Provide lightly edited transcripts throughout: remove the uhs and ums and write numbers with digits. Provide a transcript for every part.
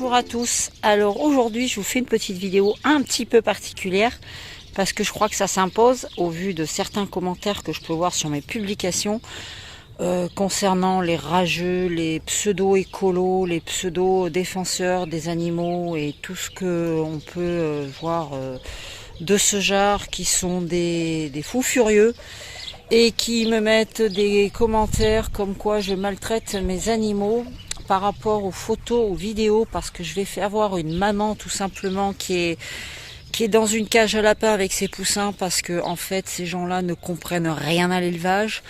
Bonjour à tous. Alors aujourd'hui je vous fais une petite vidéo un petit peu particulière parce que je crois que ça s'impose au vu de certains commentaires que je peux voir sur mes publications concernant les rageux, les pseudo-écolos, les pseudo-défenseurs des animaux et tout ce que on peut voir de ce genre qui sont des fous furieux et qui me mettent des commentaires comme quoi je maltraite mes animaux par rapport aux photos, aux vidéos, parce que je vais faire voir une maman tout simplement qui est dans une cage à lapins avec ses poussins, parce que en fait ces gens-là ne comprennent rien à l'élevage.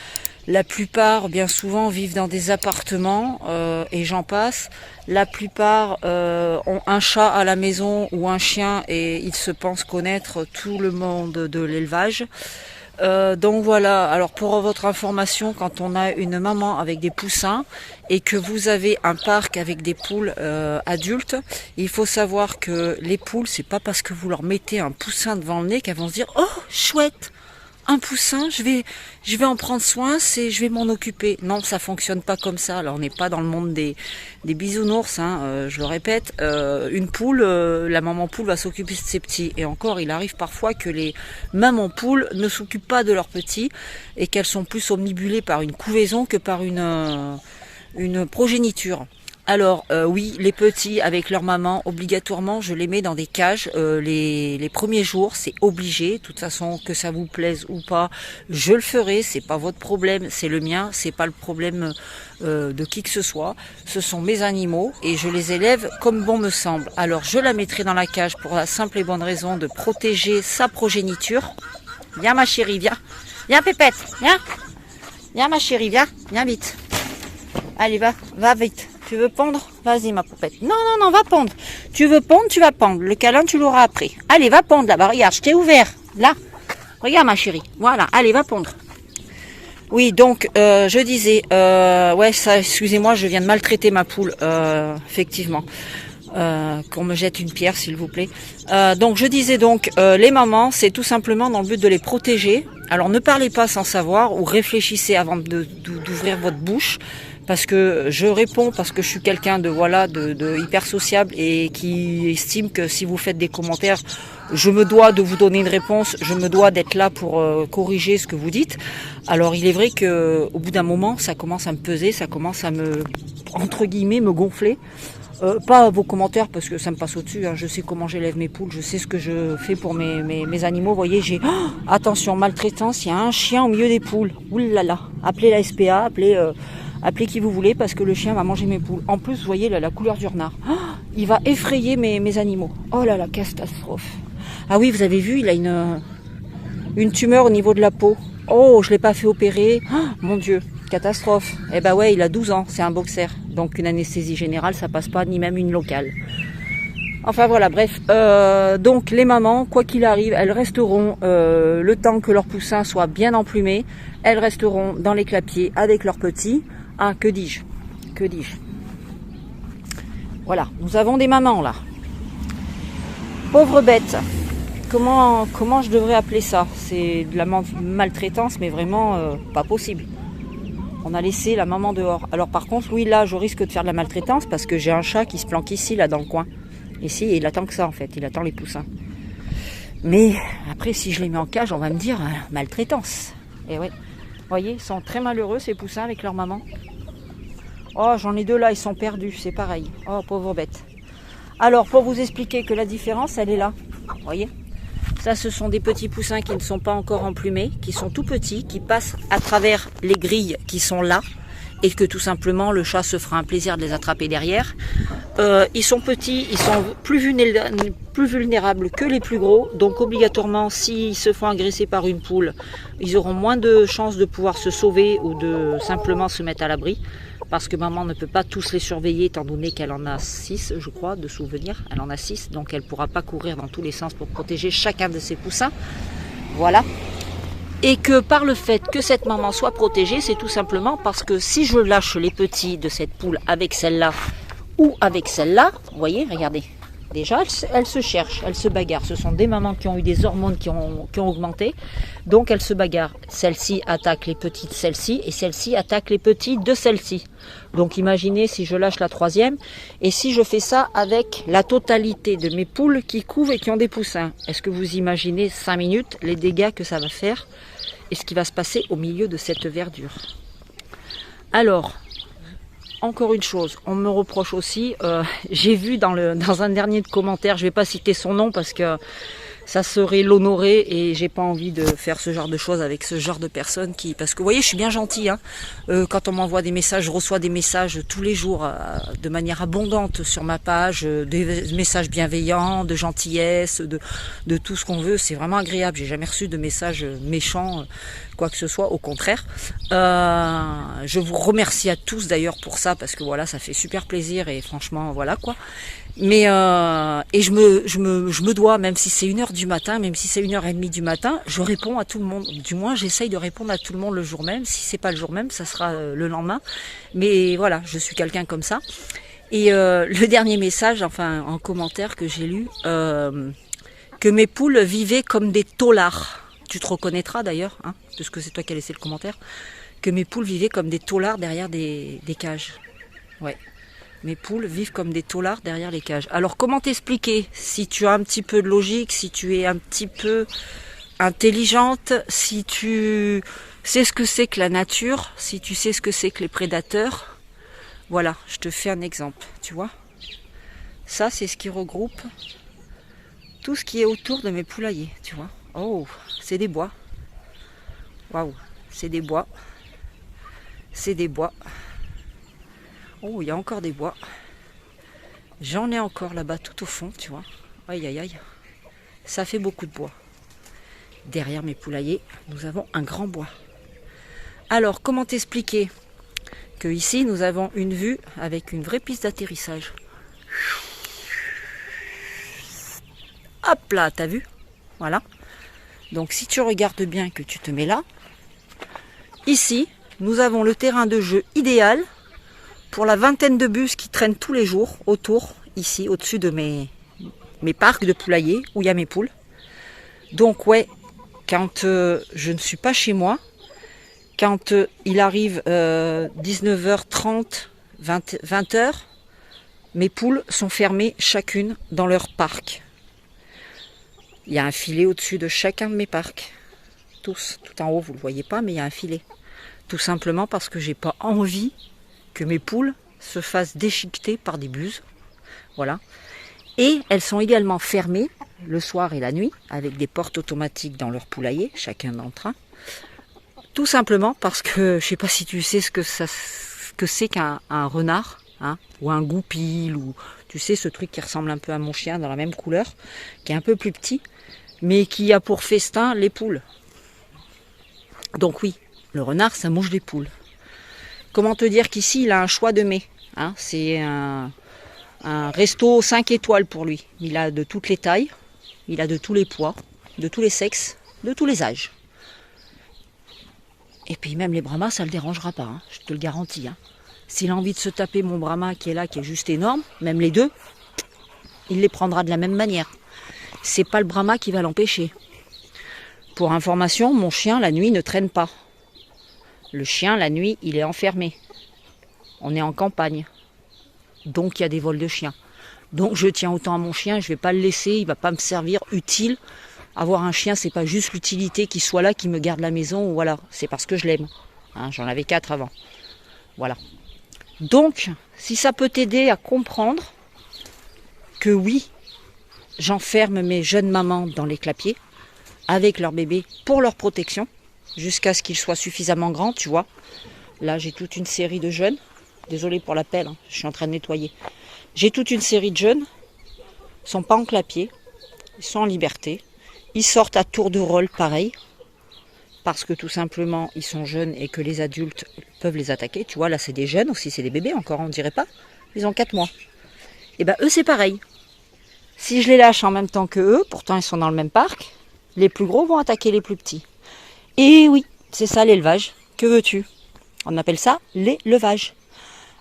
La plupart, bien souvent, vivent dans des appartements et j'en passe. La plupart ont un chat à la maison ou un chien et ils se pensent connaître tout le monde de l'élevage. Donc voilà, alors pour votre information, quand on a une maman avec des poussins et que vous avez un parc avec des poules adultes, il faut savoir que les poules, c'est pas parce que vous leur mettez un poussin devant le nez qu'elles vont se dire « Oh, chouette, un poussin, je vais en prendre soin, je vais m'en occuper ». Non, ça fonctionne pas comme ça. Alors on n'est pas dans le monde des bisounours, hein, je le répète. Une poule, la maman poule va s'occuper de ses petits. Et encore, il arrive parfois que les mamans poules ne s'occupent pas de leurs petits et qu'elles sont plus omnibulées par une couvaison que par une progéniture. Alors oui, les petits avec leur maman, obligatoirement, je les mets dans des cages. Les premiers jours, c'est obligé. De toute façon, que ça vous plaise ou pas, je le ferai. C'est pas votre problème, c'est le mien. C'est pas le problème de qui que ce soit. Ce sont mes animaux et je les élève comme bon me semble. Alors je la mettrai dans la cage pour la simple et bonne raison de protéger sa progéniture. Viens ma chérie, viens. Viens Pépette, viens. Viens ma chérie, viens vite. Allez, va vite. Tu veux pondre? Vas-y ma poupette. Non, va pondre. Tu veux pondre, tu vas pondre. Le câlin, tu l'auras après. Allez, va pondre là-bas. Regarde, je t'ai ouvert. Là. Regarde ma chérie. Voilà. Allez, va pondre. Oui, donc, je disais, ouais, ça, excusez-moi, je viens de maltraiter ma poule, effectivement. Qu'on me jette une pierre, s'il vous plaît. Donc, je disais donc, les mamans, c'est tout simplement dans le but de les protéger. Alors, ne parlez pas sans savoir ou réfléchissez avant d'ouvrir votre bouche. Parce que je réponds, parce que je suis quelqu'un de hyper sociable et qui estime que si vous faites des commentaires, je me dois de vous donner une réponse, je me dois d'être là pour corriger ce que vous dites. Alors il est vrai que au bout d'un moment, ça commence à me peser, ça commence à me, entre guillemets, me gonfler. Pas vos commentaires parce que ça me passe au-dessus, hein. Je sais comment j'élève mes poules, je sais ce que je fais pour mes animaux. Vous voyez, j'ai attention, maltraitance, il y a un chien au milieu des poules. Ouh là là, appelez la SPA, appelez qui vous voulez parce que le chien va manger mes poules. En plus, vous voyez la couleur du renard. Il va effrayer mes animaux. Oh là là, catastrophe. Ah oui, vous avez vu, il a une tumeur au niveau de la peau. Oh, je l'ai pas fait opérer. Mon Dieu, catastrophe. Eh ben ouais, il a 12 ans, c'est un boxer. Donc une anesthésie générale, ça passe pas, ni même une locale. Enfin voilà, bref. Donc les mamans, quoi qu'il arrive, elles resteront le temps que leurs poussins soient bien emplumés. Elles resteront dans les clapiers avec leurs petits. Ah, que dis-je? Voilà, nous avons des mamans là. Pauvres bêtes. Comment je devrais appeler ça? C'est de la maltraitance, mais vraiment pas possible. On a laissé la maman dehors. Alors par contre, oui, là, je risque de faire de la maltraitance parce que j'ai un chat qui se planque ici, là, dans le coin. Ici, il attend que ça, en fait. Il attend les poussins. Mais après, si je les mets en cage, on va me dire maltraitance. Et oui. Vous voyez, ils sont très malheureux, ces poussins, avec leur maman. Oh, j'en ai deux là, ils sont perdus, c'est pareil. Oh, pauvre bête. Alors, pour vous expliquer que la différence, elle est là. Vous voyez? Ça, ce sont des petits poussins qui ne sont pas encore emplumés, qui sont tout petits, qui passent à travers les grilles qui sont là, et que tout simplement, le chat se fera un plaisir de les attraper derrière. Ils sont petits, ils sont plus vulnérables que les plus gros, donc obligatoirement, s'ils se font agresser par une poule, ils auront moins de chances de pouvoir se sauver ou de simplement se mettre à l'abri, parce que maman ne peut pas tous les surveiller, étant donné qu'elle en a 6, je crois, de souvenirs. Elle en a 6, donc elle ne pourra pas courir dans tous les sens pour protéger chacun de ses poussins. Voilà. Et que par le fait que cette maman soit protégée, c'est tout simplement parce que si je lâche les petits de cette poule avec celle-là, ou avec celle-là, vous voyez, regardez, Déjà, elles se cherchent, elles se bagarrent. Ce sont des mamans qui ont eu des hormones qui ont augmenté. Donc, elles se bagarrent. Celle-ci attaque les petites de celle-ci et celle-ci attaque les petits de celle-ci. Donc, imaginez si je lâche la troisième et si je fais ça avec la totalité de mes poules qui couvent et qui ont des poussins. Est-ce que vous imaginez 5 minutes les dégâts que ça va faire et ce qui va se passer au milieu de cette verdure? Alors, encore une chose, on me reproche aussi, j'ai vu dans un dernier commentaire, je ne vais pas citer son nom parce que ça serait l'honorer et j'ai pas envie de faire ce genre de choses avec ce genre de personnes qui, parce que vous voyez, je suis bien gentille, hein. Quand on m'envoie des messages, je reçois des messages tous les jours de manière abondante sur ma page, des messages bienveillants, de gentillesse, de tout ce qu'on veut, c'est vraiment agréable. J'ai jamais reçu de messages méchants, quoi que ce soit, au contraire. Je vous remercie à tous d'ailleurs pour ça parce que voilà, ça fait super plaisir et franchement voilà quoi. Mais et je me dois, même si c'est 1h du matin, même si c'est 1h30 du matin, je réponds à tout le monde. Du moins, j'essaye de répondre à tout le monde le jour même. Si c'est pas le jour même, ça sera le lendemain. Mais voilà, je suis quelqu'un comme ça. Et le dernier message, enfin en commentaire que j'ai lu, que mes poules vivaient comme des taulards. Tu te reconnaîtras d'ailleurs, hein, puisque c'est toi qui as laissé le commentaire. Que mes poules vivaient comme des taulards derrière des cages. Ouais. Mes poules vivent comme des taulards derrière les cages. Alors comment t'expliquer? Si tu as un petit peu de logique, si tu es un petit peu intelligente, si tu sais ce que c'est que la nature, si tu sais ce que c'est que les prédateurs, voilà, je te fais un exemple, tu vois. Ça, c'est ce qui regroupe tout ce qui est autour de mes poulaillers, tu vois. Oh, c'est des bois. Waouh, c'est des bois. C'est des bois. Oh, il y a encore des bois. J'en ai encore là-bas tout au fond, tu vois. Aïe, aïe, aïe. Ça fait beaucoup de bois. Derrière mes poulaillers, nous avons un grand bois. Alors, comment t'expliquer que ici, nous avons une vue avec une vraie piste d'atterrissage. Hop là, t'as vu? Voilà. Donc, si tu regardes bien, que tu te mets là, ici, nous avons le terrain de jeu idéal pour la vingtaine de bus qui traînent tous les jours autour, ici, au-dessus de mes parcs de poulaillers où il y a mes poules. Donc ouais, quand je ne suis pas chez moi, quand il arrive 19h30, 20h, mes poules sont fermées chacune dans leur parc. Il y a un filet au-dessus de chacun de mes parcs. Tous, tout en haut, vous ne le voyez pas, mais il y a un filet. Tout simplement parce que j'ai pas envie que mes poules se fassent déchiqueter par des buses. Voilà. Et elles sont également fermées le soir et la nuit avec des portes automatiques dans leur poulailler, chacun d'entre eux. Tout simplement parce que je sais pas si tu sais ce que c'est qu'un renard, hein, ou un goupil, ou tu sais ce truc qui ressemble un peu à mon chien dans la même couleur, qui est un peu plus petit, mais qui a pour festin les poules. Donc oui, le renard ça mange des poules. Comment te dire qu'ici, il a un choix de mets, hein. C'est un resto 5 étoiles pour lui. Il a de toutes les tailles, il a de tous les poids, de tous les sexes, de tous les âges. Et puis même les brahmas, ça ne le dérangera pas, hein, je te le garantis. Hein. S'il a envie de se taper mon brahma qui est là, qui est juste énorme, même les deux, il les prendra de la même manière. C'est pas le brahma qui va l'empêcher. Pour information, mon chien, la nuit, ne traîne pas. Le chien, la nuit, il est enfermé. On est en campagne. Donc, il y a des vols de chiens. Donc, je tiens autant à mon chien, je ne vais pas le laisser, il ne va pas me servir utile. Avoir un chien, c'est pas juste l'utilité qu'il soit là, qu'il me garde la maison, ou voilà. C'est parce que je l'aime. Hein, j'en avais 4 avant. Voilà. Donc, si ça peut t'aider à comprendre que oui, j'enferme mes jeunes mamans dans les clapiers, avec leurs bébés, pour leur protection, jusqu'à ce qu'ils soient suffisamment grands, tu vois. Là, j'ai toute une série de jeunes. Désolée pour l'appel, hein, je suis en train de nettoyer. J'ai toute une série de jeunes. Ils ne sont pas en clapier. Ils sont en liberté. Ils sortent à tour de rôle, pareil. Parce que tout simplement, ils sont jeunes et que les adultes peuvent les attaquer. Tu vois, là, c'est des jeunes aussi, c'est des bébés encore, on ne dirait pas. Ils ont 4 mois. Et bien, eux, c'est pareil. Si je les lâche en même temps que eux, pourtant ils sont dans le même parc, les plus gros vont attaquer les plus petits. Et oui, c'est ça l'élevage. Que veux-tu? On appelle ça l'élevage.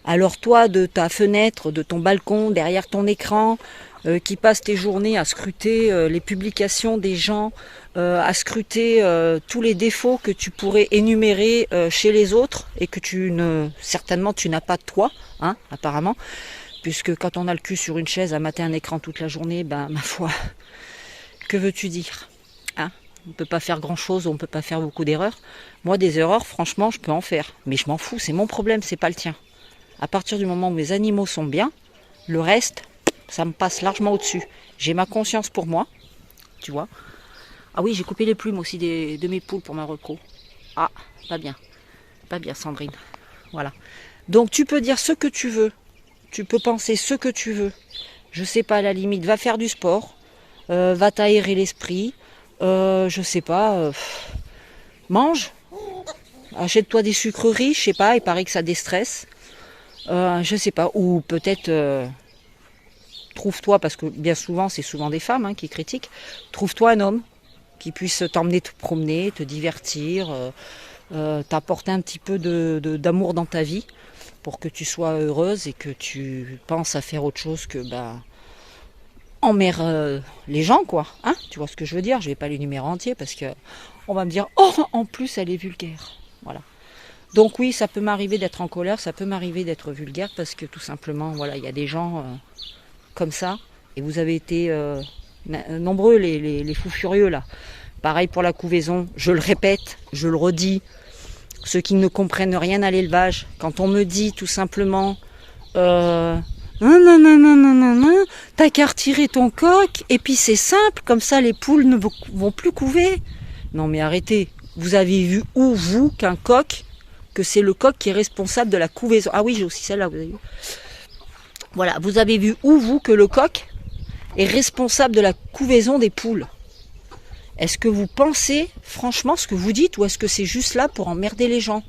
Alors toi, de ta fenêtre, de ton balcon, derrière ton écran, qui passes tes journées à scruter les publications des gens, à scruter tous les défauts que tu pourrais énumérer chez les autres et que certainement tu n'as pas de toi, hein, apparemment, puisque quand on a le cul sur une chaise à mater un écran toute la journée, ben ma foi, que veux-tu dire, hein? On ne peut pas faire grand-chose, on ne peut pas faire beaucoup d'erreurs. Moi, des erreurs, franchement, je peux en faire. Mais je m'en fous, c'est mon problème, c'est pas le tien. À partir du moment où mes animaux sont bien, le reste, ça me passe largement au-dessus. J'ai ma conscience pour moi, tu vois. Ah oui, j'ai coupé les plumes aussi de mes poules pour ma reco. Ah, pas bien. Pas bien, Sandrine. Voilà. Donc, tu peux dire ce que tu veux. Tu peux penser ce que tu veux. Je sais pas, à la limite, va faire du sport. Va t'aérer l'esprit. Je sais pas, mange, achète-toi des sucreries, je sais pas, il paraît que ça déstresse, je sais pas, ou peut-être trouve-toi, parce que bien souvent c'est souvent des femmes qui critiquent, trouve-toi un homme qui puisse t'emmener te promener, te divertir, t'apporter un petit peu d'amour dans ta vie pour que tu sois heureuse et que tu penses à faire autre chose que emmerde les gens, quoi, hein, tu vois ce que je veux dire. Je vais pas l'énumérer entier parce que on va me dire, oh, en plus elle est vulgaire, voilà. Donc oui, ça peut m'arriver d'être en colère, ça peut m'arriver d'être vulgaire parce que tout simplement, voilà, il y a des gens comme ça, et vous avez été nombreux les fous furieux là. Pareil pour la couvaison, je le répète, je le redis, ceux qui ne comprennent rien à l'élevage, quand on me dit tout simplement non, t'as qu'à retirer ton coq, et puis c'est simple, comme ça les poules ne vont plus couver. Non mais arrêtez, vous avez vu où, vous, que c'est le coq qui est responsable de la couvaison. Ah oui, j'ai aussi celle-là, vous avez vu. Voilà, vous avez vu où, vous, que le coq est responsable de la couvaison des poules. Est-ce que vous pensez franchement ce que vous dites, ou est-ce que c'est juste là pour emmerder les gens?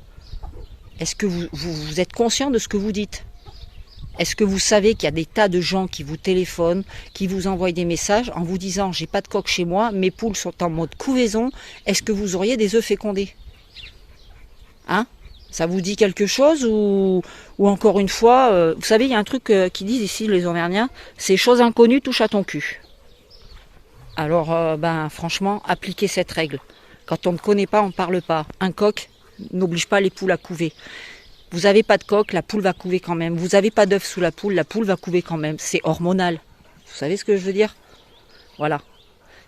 Est-ce que vous êtes conscient de ce que vous dites? Est-ce que vous savez qu'il y a des tas de gens qui vous téléphonent, qui vous envoient des messages en vous disant « j'ai pas de coq chez moi, mes poules sont en mode couvaison, est-ce que vous auriez des œufs fécondés ?» Hein? Ça vous dit quelque chose, ou encore une fois, vous savez, il y a un truc qu'ils disent ici les Auvergnats, c'est « chose inconnue touche à ton cul ». Alors, franchement, appliquez cette règle. Quand on ne connaît pas, on ne parle pas. Un coq n'oblige pas les poules à couver. Vous n'avez pas de coq, la poule va couver quand même. Vous n'avez pas d'œuf sous la poule va couver quand même. C'est hormonal. Vous savez ce que je veux dire? Voilà.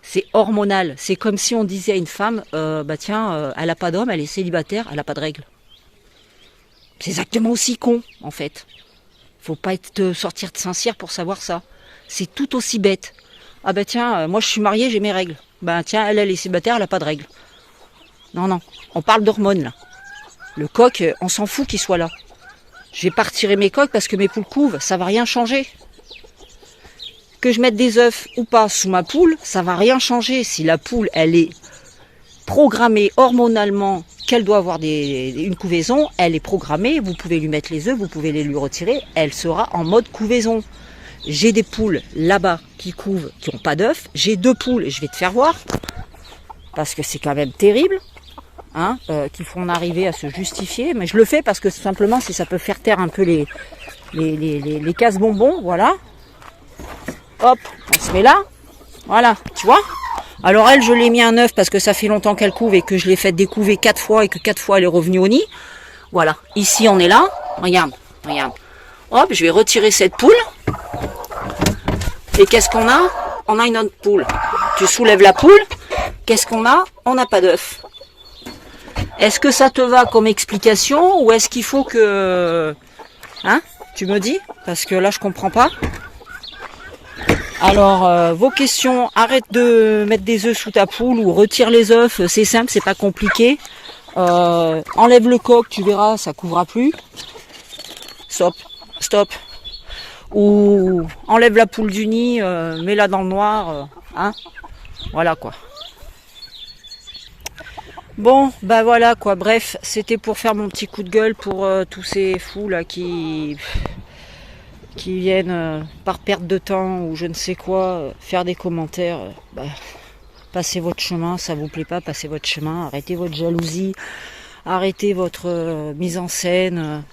C'est hormonal. C'est comme si on disait à une femme, elle n'a pas d'homme, elle est célibataire, elle n'a pas de règles. C'est exactement aussi con, en fait. Faut pas sortir de Saint-Cyr pour savoir ça. C'est tout aussi bête. Ah moi je suis mariée, j'ai mes règles. Elle est célibataire, elle n'a pas de règles. Non, on parle d'hormones là. Le coq, on s'en fout qu'il soit là. Je vais pas retirer mes coqs parce que mes poules couvent, ça va rien changer. Que je mette des œufs ou pas sous ma poule, ça va rien changer. Si la poule, elle est programmée hormonalement qu'elle doit avoir une couvaison, elle est programmée, vous pouvez lui mettre les œufs, vous pouvez les lui retirer, elle sera en mode couvaison. J'ai des poules là-bas qui couvent, qui n'ont pas d'œufs. J'ai 2 poules, et je vais te faire voir, parce que c'est quand même terrible. Qu'il faut en arriver à se justifier, mais je le fais parce que simplement si ça peut faire taire un peu les casse-bonbons, voilà. Hop, on se met là, voilà, tu vois. Alors elle, je l'ai mis un œuf parce que ça fait longtemps qu'elle couve et que je l'ai fait découver 4 fois et que 4 fois elle est revenue au nid. Voilà, ici on est là, regarde. Hop, je vais retirer cette poule. Et qu'est-ce qu'on a? On a une autre poule. Tu soulèves la poule, qu'est-ce qu'on a? On n'a pas d'œuf. Est-ce que ça te va comme explication, ou est-ce qu'il faut que... tu me dis? Parce que là, je comprends pas. Alors, vos questions, arrête de mettre des œufs sous ta poule, ou retire les œufs, c'est simple, c'est pas compliqué. Enlève le coq, tu verras, ça couvrira plus. Stop. Ou enlève la poule du nid, mets-la dans le noir, voilà quoi. Bon, voilà quoi, bref, c'était pour faire mon petit coup de gueule pour tous ces fous là qui viennent par perte de temps ou je ne sais quoi, faire des commentaires. Passez votre chemin, ça vous plaît pas, passez votre chemin, arrêtez votre jalousie, arrêtez votre mise en scène.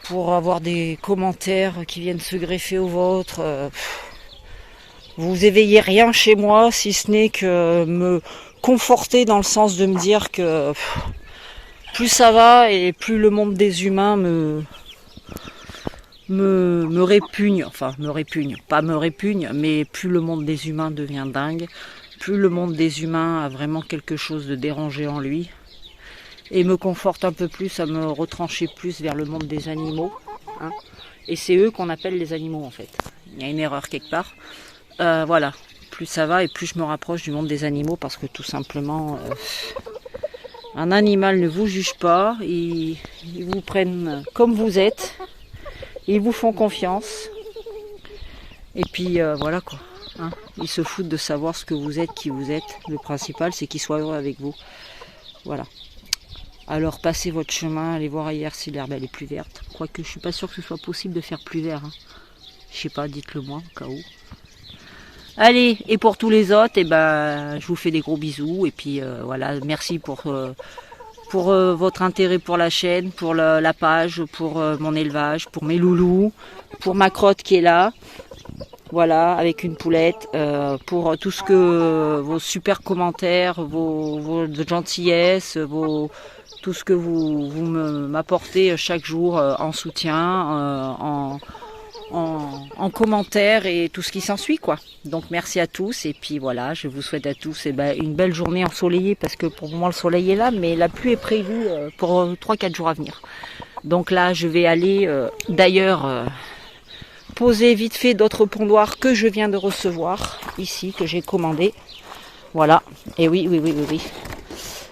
pour avoir des commentaires qui viennent se greffer aux vôtres. Vous éveillez rien chez moi, si ce n'est que me conforter dans le sens de me dire que plus ça va et plus le monde des humains me répugne, enfin me répugne, pas me répugne, mais plus le monde des humains devient dingue, plus le monde des humains a vraiment quelque chose de dérangé en lui, et me conforte un peu plus à me retrancher plus vers le monde des animaux, hein. Et c'est eux qu'on appelle les animaux en fait. Il y a une erreur quelque part. Voilà, plus ça va et plus je me rapproche du monde des animaux parce que tout simplement, un animal ne vous juge pas, ils vous prennent comme vous êtes, ils vous font confiance et puis voilà quoi. Hein, ils se foutent de savoir ce que vous êtes, qui vous êtes. Le principal c'est qu'ils soient heureux avec vous. Voilà. Alors passez votre chemin, allez voir ailleurs si l'herbe elle est plus verte. Quoique je suis pas sûre que ce soit possible de faire plus vert. Hein. Je sais pas, dites-le moi au cas où. Allez, et pour tous les autres, eh ben, je vous fais des gros bisous. Et puis voilà, merci pour votre intérêt pour la chaîne, pour la page, pour mon élevage, pour mes loulous, pour ma crotte qui est là. Voilà, avec une poulette, pour tout ce que vos super commentaires, vos gentillesses, tout ce que vous m'apportez chaque jour en soutien, en commentaire et tout ce qui s'ensuit quoi. Donc merci à tous et puis voilà, je vous souhaite à tous une belle journée ensoleillée parce que pour moi le soleil est là mais la pluie est prévue pour 3-4 jours à venir. Donc là je vais aller d'ailleurs poser vite fait d'autres pondoirs que je viens de recevoir ici, que j'ai commandé. Voilà, et oui.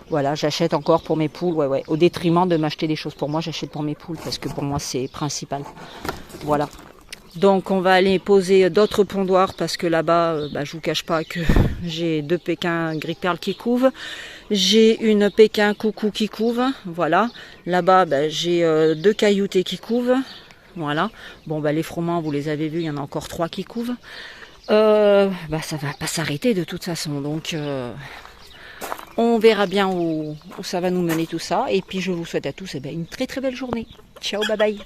Voilà, j'achète encore pour mes poules, ouais. Au détriment de m'acheter des choses pour moi, j'achète pour mes poules parce que pour moi c'est principal. Voilà. Donc on va aller poser d'autres pondoirs parce que là-bas, je vous cache pas que j'ai 2 Pékins gris perle qui couvent. J'ai une Pékin coucou qui couve, voilà. Là-bas, j'ai 2 cailloutés qui couvent, voilà. Bon, les froment, vous les avez vus, il y en a encore 3 qui couvent. Ça va pas s'arrêter de toute façon, donc on verra bien où ça va nous mener tout ça. Et puis je vous souhaite à tous une très très belle journée. Ciao, bye bye.